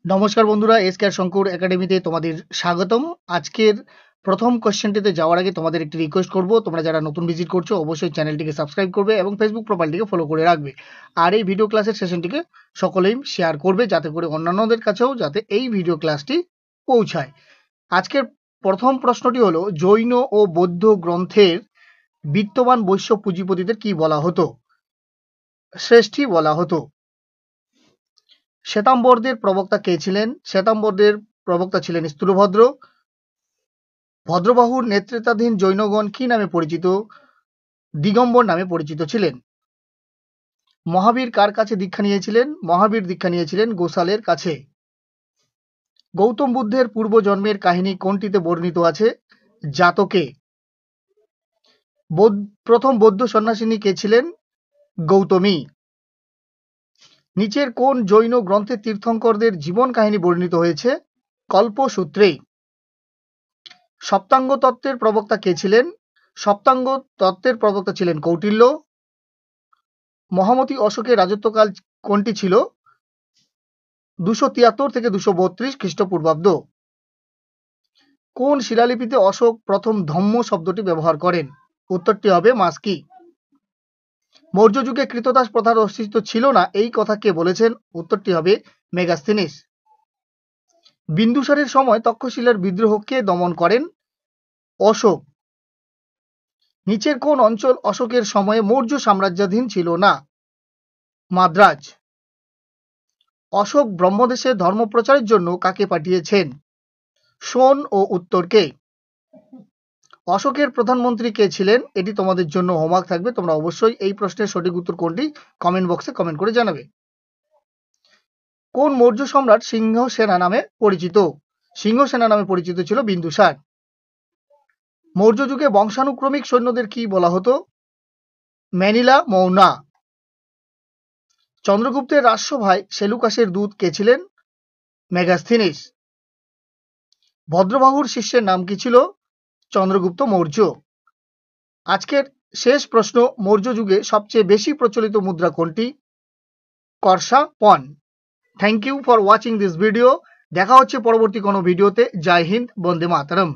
নমস্কার বন্ধুরা, এসকে শঙ্কুর একাডেমিতে তোমাদের স্বাগতম। আজকের প্রথম কোশ্চেনটিতে যাওয়ার আগে তোমাদের একটি রিকোয়েস্ট করব, তোমরা যারা নতুন ভিজিট করছো অবশ্যই চ্যানেলটিকে সাবস্ক্রাইব করবে এবং ফেসবুক প্রোফাইলটিকে ফলো করে রাখবে। আর এই ভিডিও ক্লাসের সেশনটিকে সকলেই শেয়ার করবে, যাতে করে অন্যান্যদের কাছেও যাতে এই ভিডিও ক্লাসটি পৌঁছায়। আজকের প্রথম প্রশ্নটি হলো, জৈন ও বৌদ্ধ গ্রন্থের বিত্তবান বৈশ্য পুঁজিপতিদের কি বলা হতো? শ্রেষ্ঠী বলা হতো। শ্বেতাম্বরদের প্রবক্তা কে ছিলেন? শ্বেতাম্বরদের প্রবক্তা ছিলেন স্থূলভদ্র। ভদ্রবাহুর নেতৃত্বাধীন জৈনগণ কি নামে পরিচিত? দিগম্বর নামে পরিচিত ছিলেন। মহাবীর কার কাছে দীক্ষা নিয়েছিলেন? মহাবীর দীক্ষা নিয়েছিলেন গোসালের কাছে। গৌতম বুদ্ধের পূর্বজন্মের কাহিনী কোনটিতে বর্ণিত আছে? জাতকে। প্রথম বৌদ্ধ সন্ন্যাসিনী কে ছিলেন? গৌতমী। নিচের কোন জৈন গ্রন্থে তীর্থঙ্করদের জীবন কাহিনী বর্ণিত হয়েছে? কল্পসূত্রে। সপ্তাঙ্গ তত্ত্বের প্রবক্তা কে ছিলেন? সপ্তাঙ্গ তত্ত্বের প্রবক্তা ছিলেন কৌটিল্য। মহামতি অশোকের রাজত্বকাল কোনটি ছিল? 273 থেকে 232 খ্রিস্টপূর্বাব্দ। কোন শিলালিপিতে অশোক প্রথম ধম্ম শব্দটি ব্যবহার করেন? উত্তরটি হবে মাস্কি। মৌর্য যুগে কৃতদাস প্রথার অস্তিত্ব ছিল না, এই কথা কে বলেছেন? উত্তরটি হবে মেগাস্থেনিস। বিন্দুসারের সময় তক্ষশিলার বিদ্রোহ কে দমন করেন? অশোক। নিচের কোন অঞ্চল অশোকের সময়ে মৌর্য সাম্রাজ্যাধীন ছিল না? মাদ্রাজ। অশোক ব্রহ্মদেশে ধর্মপ্রচারের জন্য কাকে পাঠিয়েছেন? সোন ও উত্তরকে। অশোকের প্রধানমন্ত্রী কে ছিলেন? এটি তোমাদের জন্য হোমওয়ার্ক থাকবে, তোমরা অবশ্যই এই প্রশ্নের সঠিক উত্তর কোনটি কমেন্ট বক্সে কমেন্ট করে জানাবে। কোন মৌর্য সম্রাট সিংহসেনা নামে পরিচিত? সিংহসেনা নামে পরিচিত ছিল বিন্দুসার। মৌর্য যুগে বংশানুক্রমিক সৈন্যদের কি বলা হতো? ম্যানিলা মৌনা। চন্দ্রগুপ্তের রাজ্য ভাই সেলুকাসের দূত কে ছিলেন? মেগাস্থেনিস। ভদ্রবাহুর শিষ্যের নাম কি ছিল? চন্দ্রগুপ্ত মৌর্য। আজকের শেষ প্রশ্ন, মৌর্য যুগে সবচেয়ে বেশি প্রচলিত মুদ্রা কোনটি? কর্ষা পণ। Thank you for watching this video. দেখা হচ্ছে পরবর্তী কোনো ভিডিওতে। জয় হিন্দ, বন্দে মাতরম।